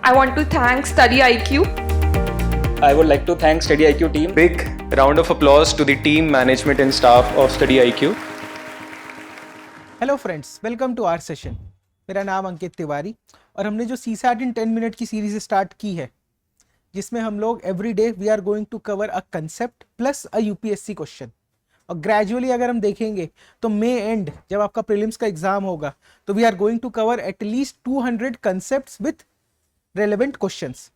I want to thank Study IQ. I would like to thank Study IQ team. Big round of applause to the team, management and staff of Study IQ. Hello friends, welcome to our session. मेरा नाम अंकित तिवारी और हमने जो CSAT in 10 minute की series start की है, जिसमें हम लोग every day we are going to cover a concept plus a UPSC question. और ग्रेजुअली अगर हम देखेंगे तो मे एंड जब आपका प्रीलिम्स का एग्जाम होगा तो we are going to cover at least 200 concepts with relevant questions.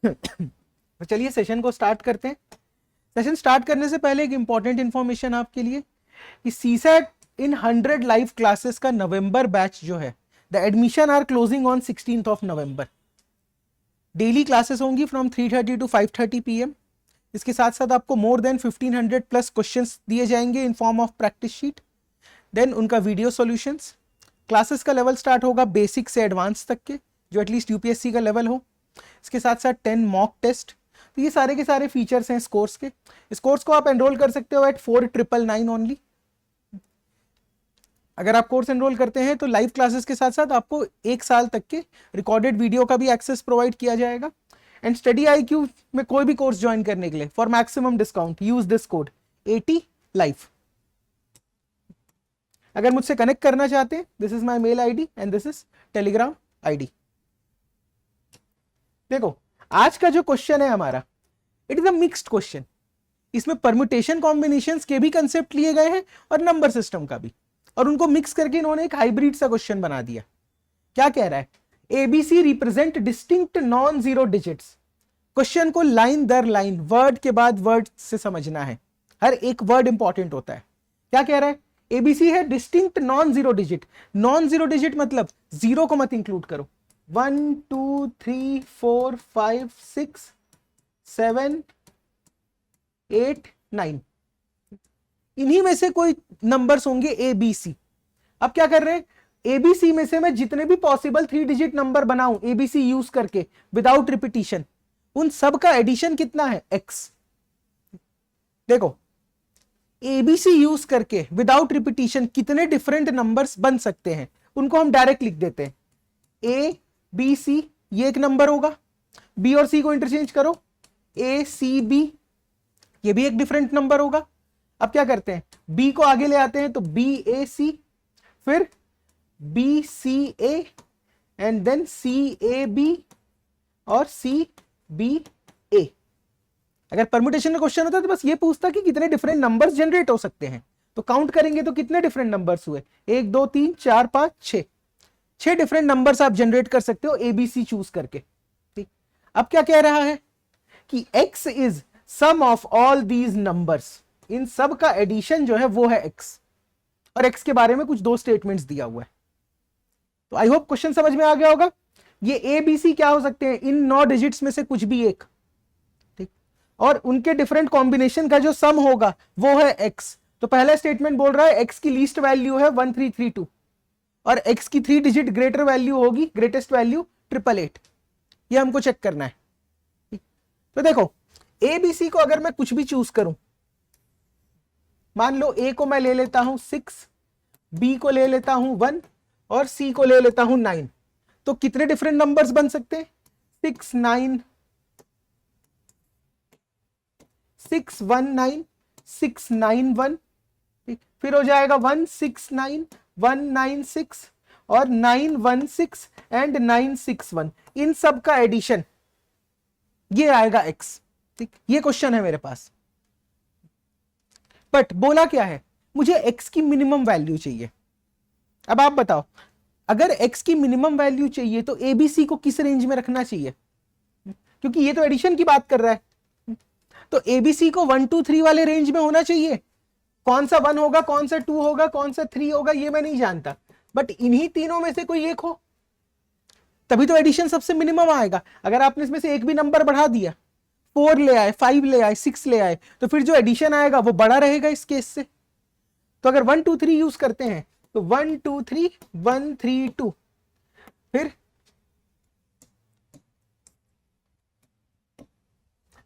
तो चलिए सेशन को स्टार्ट करते हैं। सेशन स्टार्ट करने से पहले एक इंपॉर्टेंट इंफॉर्मेशन आपके लिए कि CSAT इन 100 लाइव क्लासेस का नवंबर बैच जो है, the admission are closing on 16th of November. Daily classes होंगी फ्रॉम 3:30 to 5:30 PM। इसके साथ साथ आपको मोर देन 1500 प्लस क्वेश्चंस दिए जाएंगे in form of practice sheet, then उनका वीडियो सॉल्यूशंस। क्लासेस का लेवल स्टार्ट होगा बेसिक से एडवांस तक के, जो एटलीस्ट यूपीएससी का लेवल हो। इसके साथ साथ 10 मॉक टेस्ट। तो ये सारे के सारे फीचर्स हैं इस कोर्स के। इस कोर्स को आप एनरोल कर सकते हो एट 4999 ओनली। अगर आप कोर्स एनरोल करते हैं तो लाइव क्लासेस के साथ साथ आपको 1 साल तक के रिकॉर्डेड वीडियो का भी एक्सेस प्रोवाइड किया जाएगा। एंड स्टडी IQ में कोई भी कोर्स ज्वाइन करने के लिए for maximum discount use this code 80 live. अगर मुझसे कनेक्ट करना चाहते हैं, this is my mail ID and this is Telegram ID। देखो, आज का जो क्वेश्चन है हमारा, it is a mixed question. इसमें परम्यूटेशन कॉम्बिनेशंस के भी कंसेप्ट लिए गए हैं और नंबर सिस्टम का भी, और उनको मिक्स करके इन्होंने एक हाइब्रिड सा क्वेश्चन बना दिया। क्या कह रहा है? ABC represent distinct non zero digits. Question को लाइन दर लाइन, वर्ड के बाद वर्ड से समझना है। हर एक वर्ड इंपॉर्टेंट होता है। क्या कह रहा है? ABC है distinct non zero digit. Non zero digit मतलब जीरो को मत इंक्लूड करो। 1 2 3 4 5 6 7 8 9, इन्हीं में से कोई नंबर्स होंगे ABC। अब क्या कर रहे हैं? ABC में से मैं जितने भी पॉसिबल 3 डिजिट नंबर बनाऊं ABC यूज करके विदाउट रिपीटिशन, उन सब का एडिशन कितना है? X। देखो, ABC यूज करके विदाउट रिपीटिशन कितने डिफरेंट नंबर्स बन सकते हैं, उनको हम डायरेक्ट लिख देते हैं। A B C, ये एक नंबर होगा। B और C को इंटरचेंज करो, A C B, ये भी एक डिफरेंट नंबर होगा। अब क्या करते हैं? B को आगे ले आते हैं तो B A C, फिर B C A and then C A B और C B A। अगर परम्यूटेशन का क्वेश्चन होता तो बस ये पूछता कि कितने डिफरेंट नंबर्स जनरेट हो सकते हैं, तो काउंट करेंगे तो कितने डिफरेंट नंबर्स हुए? 1 2 3 4 5 6, 6 डिफरेंट नंबर्स आप जनरेट कर सकते हो ABC चूज करके। ठीक, अब क्या कह रहा है कि X is sum of all these numbers. इन सब का एडिशन जो है वो है X, और X के बारे में कुछ 2 स्टेटमेंट्स दिया हुआ है। तो आई होप क्वेश्चन समझ में आ गया होगा। ये ABC क्या हो सकते हैं? इन 9 डिजिट्स में से कुछ भी एक। ठीक, और उनके डिफरेंट कॉम्बिनेशन का जो सम होगा वो है X। तो पहला स्टेटमेंट बोल रहा है X की लीस्ट वैल्यू है 1332 और X की 3 डिजिट ग्रेटर वैल्यू होगी, ग्रेटेस्ट वैल्यू 888। ये हमको चेक करना है। तो देखो, ABC को अगर मैं कुछ भी चूज करूं, मान लो A को मैं ले लेता हूं 6, B को ले लेता हूं 1 और C को ले लेता हूं 9, तो कितने डिफरेंट नंबर्स बन सकते हैं? 6 9 6 1 9 6 9 1, फिर हो जाएगा 1 6 9 1 9 6 और 9 1 6 एंड 9 6 1। इन सब का एडिशन ये आएगा X। ठीक, ये क्वेश्चन है मेरे पास, बट बोला क्या है? मुझे X की मिनिमम वैल्यू चाहिए। अब आप बताओ, अगर X की मिनिमम वैल्यू चाहिए तो ABC को किस रेंज में रखना चाहिए? क्योंकि ये तो एडिशन की बात कर रहा है, तो ABC को 1 2 3 वाले रेंज में होना चाहिए। कौन सा 1 होगा, कौन सा 2 होगा, कौन सा 3 होगा, ये मैं नहीं जानता, बट इन्हीं तीनों में से कोई एक हो तभी तो एडिशन सबसे मिनिमम आएगा। अगर आपने इसमें से एक भी नंबर बढ़ा दिया, 4 ले आए, 5 ले आए, 6 ले आए, तो फिर जो एडिशन आएगा वो बड़ा रहेगा इस केस से। तो अगर 1 2 3 यूज करते हैं तो 1 2 3 1 3 2, फिर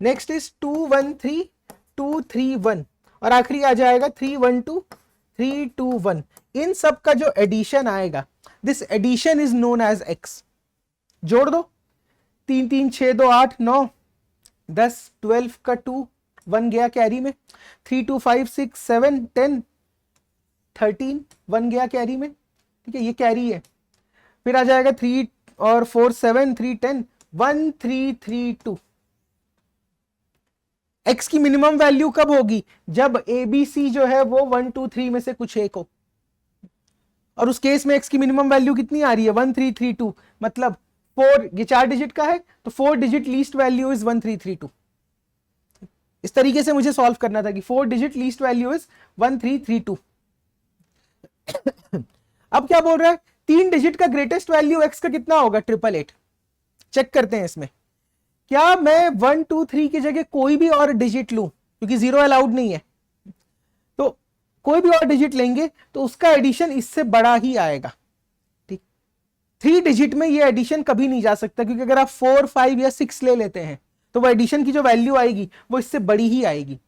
नेक्स्ट इज 2 1 3 2 3 1 और आखिरी आ जाएगा 3 1 2 3 2 1। इन सब का जो एडिशन आएगा, this addition is known as X। जोड़ दो, 3 3 6 2 8 9 10 12 का 2 1 गया कैरी में, 3 2 5 6 7 10 13 1 गया कैरी में, ठीक है, ये कैरी है। फिर आ जाएगा 3 और 4 7 3 10 1 3 3 2। x की मिनिमम वैल्यू कब होगी? जब ABC जो है वो 1 2 3 में से कुछ एक हो, और उस केस में x की मिनिमम वैल्यू कितनी आ रही है? 1 3 3 2, मतलब 4, ये 4 डिजिट का है तो 4 डिजिट लीस्ट वैल्यू इज 1 3 3 2। इस तरीके से मुझे सॉल्व करना था कि 4 डिजिट लीस्ट वैल्यू इज 1 3 3 2। अब क्या बोल रहा है? 3 डिजिट का ग्रेटेस्ट वैल्यू x का कितना होगा? 888। चेक करते हैं इसमें, क्या मैं 1 2 3 की जगह कोई भी और डिजिट लूं, क्योंकि 0 अलाउड नहीं है, तो कोई भी और डिजिट लेंगे तो उसका एडिशन इससे बड़ा ही आएगा, ठीक। 3 डिजिट में ये एडिशन कभी नहीं जा सकता, क्योंकि अगर आप 4 5 या 6 ले लेते हैं तो वो एडिशन की जो वैल्यू आएगी वो इससे बड़ी ही आएगी।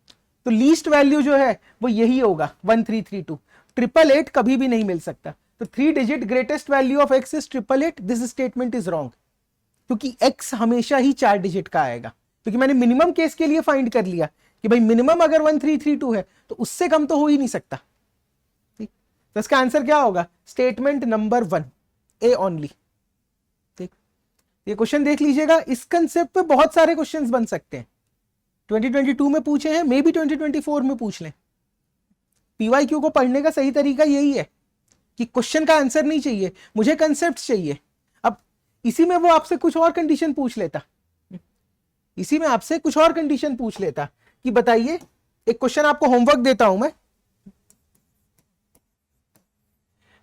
तो लीस्ट वैल्यू जो है वो यही होगा 1 3 3 2। 888 कभी भी नहीं मिल सकता। तो 3 digit greatest value of x is 888। This statement is wrong, क्योंकि x हमेशा ही 4 डिजिट का आएगा, क्योंकि मैंने मिनिमम केस के लिए फाइंड कर लिया कि भाई मिनिमम अगर 1332 है तो उससे कम तो हो ही नहीं सकता, ठीक। तो इसका आंसर क्या होगा? स्टेटमेंट नंबर 1 ए ओनली, ठीक। ये क्वेश्चन देख लीजिएगा, इस कंसेप्ट पे बहुत सारे क्वेश्चंस बन सकते हैं। 2022 में पूछे हैं, मे बी 2024 में पूछ लें। PYQ को पढ़ने का सही तरीका यही है कि क्वेश्चन का आंसर नहीं चाहिए, मुझे कंसेप्ट चाहिए। अब इसी में वो आपसे कुछ और कंडीशन पूछ लेता, इसी में आपसे कुछ और कंडीशन पूछ लेता कि बताइए, एक क्वेश्चन आपको होमवर्क देता हूं मैं।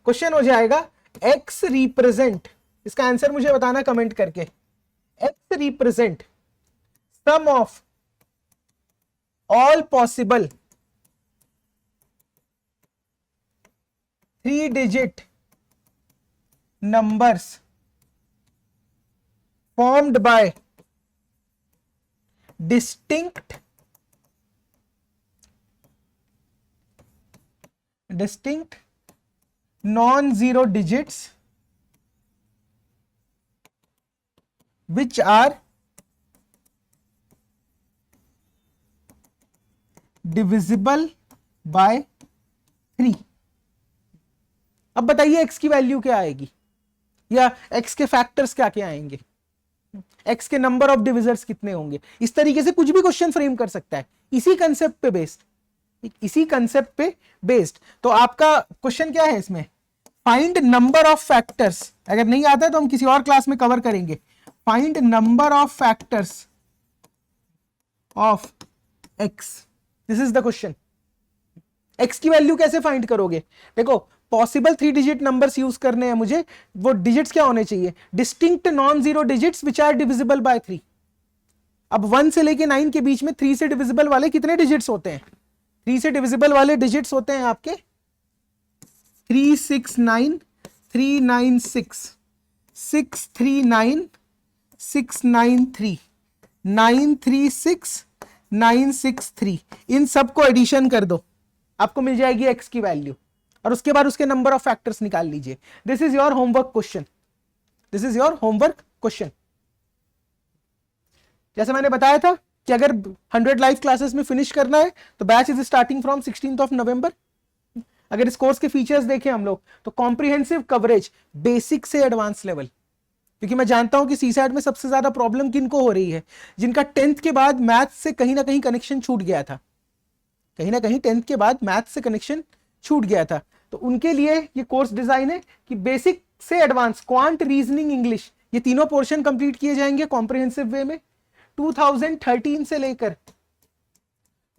क्वेश्चन हो जाएगा x रिप्रेजेंट, इसका आंसर मुझे बताना कमेंट करके। x represent sum of all possible 3 digit numbers formed by distinct non-zero digits which are divisible by 3। अब बताइए x की वैल्यू क्या आएगी, या x के फैक्टर्स क्या क्या आएंगे, x के नंबर ऑफ डिविजर्स कितने होंगे। इस तरीके से कुछ भी क्वेश्चन फ्रेम कर सकता है, इसी कंसेप्ट पे बेस्ड, इसी कंसेप्ट पे बेस्ड। तो आपका क्वेश्चन क्या है इसमें? Find number of factors. अगर नहीं आता है तो हम किसी और क्लास में कवर करेंगे। Find number of factors of x, this is the question. x की वैल्यू कैसे फाइंड करोगे? देखो, पॉसिबल 3 डिजिट नंबर्स यूज करने हैं मुझे, वो डिजिट्स क्या होने चाहिए? Distinct non zero digits which are divisible by 3। अब 1 से लेके 9 के बीच में 3 से डिविजिबल वाले कितने डिजिट्स होते हैं? 3 से डिविजिबल वाले डिजिट्स होते हैं आपके 369 396 639 693 936 963। इन सबको एडिशन कर दो, आपको मिल जाएगी x की वैल्यू, और उसके बाद उसके नंबर ऑफ फैक्टर्स निकाल लीजिए। This is your homework question, this is your homework question. जैसे मैंने बताया था कि अगर 100 लाइव क्लासेस में फिनिश करना है तो बैच इज स्टार्टिंग फ्रॉम 16 नवंबर। अगर इस कोर्स के फीचर्स देखें हम लोग तो कॉम्प्रिहेंसिव कवरेज, बेसिक से एडवांस लेवल, क्योंकि मैं जानता हूं कि सीसैट में सबसे ज्यादा प्रॉब्लम किनको हो रही है? जिनका 10th के बाद मैथ्स से कहीं ना कहीं कनेक्शन छूट गया था, कहीं ना कहीं 10th के बाद मैथ्स से कनेक्शन छूट गया था। तो उनके लिए ये कोर्स डिजाइन है कि बेसिक से एडवांस, क्वांट, रीजनिंग, इंग्लिश, ये तीनों पोर्शन कंप्लीट किए जाएंगे कॉम्प्रिहेंसिव वे में। 2013 से लेकर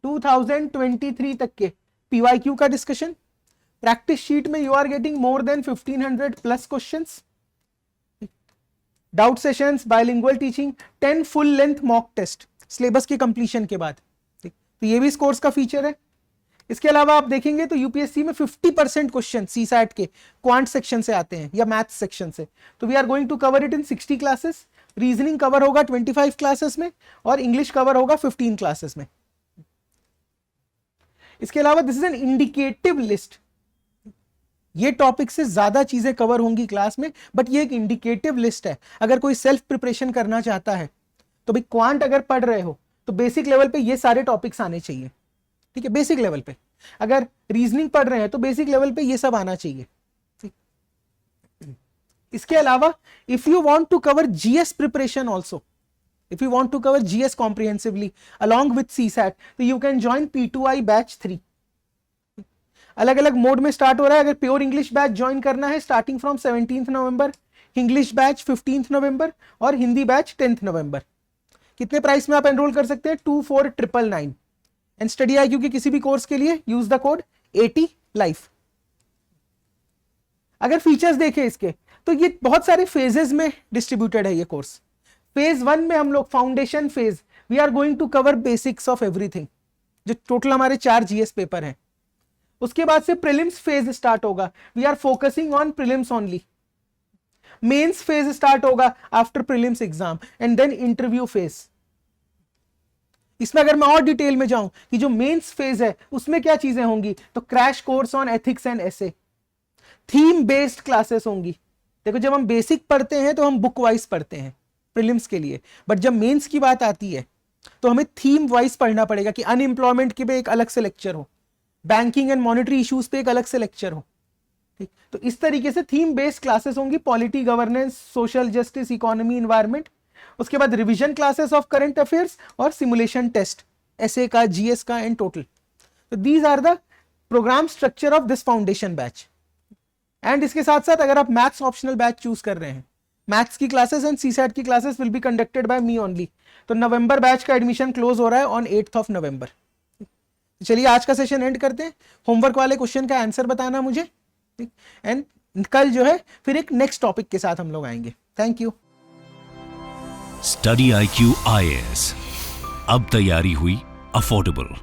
2023 तक के PYQ का डिस्कशन। प्रैक्टिस शीट में you are getting more than 1500 plus questions, doubt sessions, bilingual teaching, 10 full length mock test syllabus के कंप्लीशन के बाद। तो ये भी इस कोर्स का फीचर है। इसके अलावा आप देखेंगे तो यूपीएससी में 50% क्वेश्चन सीसैट के क्वांट सेक्शन से आते हैं या मैथ्स सेक्शन से। तो we are going to cover it in 60 classes. Reasoning cover होगा 25 क्लासेस में और इंग्लिश कवर होगा 15 क्लासेस में। इसके अलावा this is an indicative list, ये टॉपिक से ज्यादा चीजें कवर होंगी क्लास में, बट ये एक इंडिकेटिव लिस्ट है। अगर कोई सेल्फ प्रिपरेशन करना चाहता है तो भाई क्वांट अगर पढ़ रहे हो तो बेसिक लेवल पे ये सारे टॉपिक्स आने चाहिए, ठीक है, बेसिक लेवल पे। अगर रीजनिंग पढ़ रहे हैं तो बेसिक लेवल पे ये सब आना चाहिए। इसके अलावा if you want to cover GS preparation also, if you want to cover GS comprehensively along with CSAT, तो you can join P2I batch 3। अलग अलग मोड में स्टार्ट हो रहा है। अगर प्योर इंग्लिश बैच ज्वाइन करना है starting from 17th November, English batch 15th नवंबर और हिंदी बैच 10th नवंबर। कितने प्राइस में आप एनरोल कर सकते हैं? 24,999। एंड स्टडी IQ के किसी भी कोर्स के लिए यूज द कोड 80 लाइफ। अगर फीचर्स देखें इसके तो ये बहुत सारे फेजेस में डिस्ट्रीब्यूटेड है ये कोर्स। फेज 1 में हम लोग foundation phase, we are going to cover basics of everything, जो टोटल हमारे 4 जीएस पेपर हैं। उसके बाद से प्रीलिम्स फेज स्टार्ट होगा, we are focusing on prelims only. Mains phase start होगा after prelims exam and then interview phase. इसमें अगर मैं और डिटेल में जाऊं कि जो मेंस फेज है उसमें क्या चीजें होंगी, तो crash course on ethics and essay, theme based classes होंगी। देखो जब हम बेसिक पढ़ते हैं तो हम बुक वाइज पढ़ते हैं प्रीलिम्स के लिए, बट जब मेंस की बात आती है तो हमें थीम वाइज पढ़ना पड़ेगा कि अनएम्प्लॉयमेंट के पे एक अलग से लेक्चर हो, बैंकिंग एंड मॉनेटरी इश्यूज पे एक अलग से लेक्चर हो, ठीक। तो इस तरीके से थीम बेस्ड क्लासेस होंगी, polity, governance, social justice, economy, environment. उसके बाद revision classes of current affairs और सिमुलेशन टेस्ट एसए का, जीएस का एंड टोटल। तो these are the programme structure of this foundation batch. And इसके साथ साथ अगर आप मैथ्स ऑप्शनल बैच चूज कर रहे हैं, मैथ्स की क्लासेस एंड सीसैट की classes will be conducted by me only. तो नवंबर बैच का एडमिशन क्लोज हो रहा है ऑन 8th ऑफ नवंबर। चलिए आज का सेशन एंड करते हैं। होमवर्क वाले क्वेश्चन का आंसर बताना मुझे, ठीक। एंड कल जो है फिर एक नेक्स्ट टॉपिक के साथ हम लोग आएंगे। Thank you. Study IQ IAS, अब तैयारी हुई अफोर्डेबल।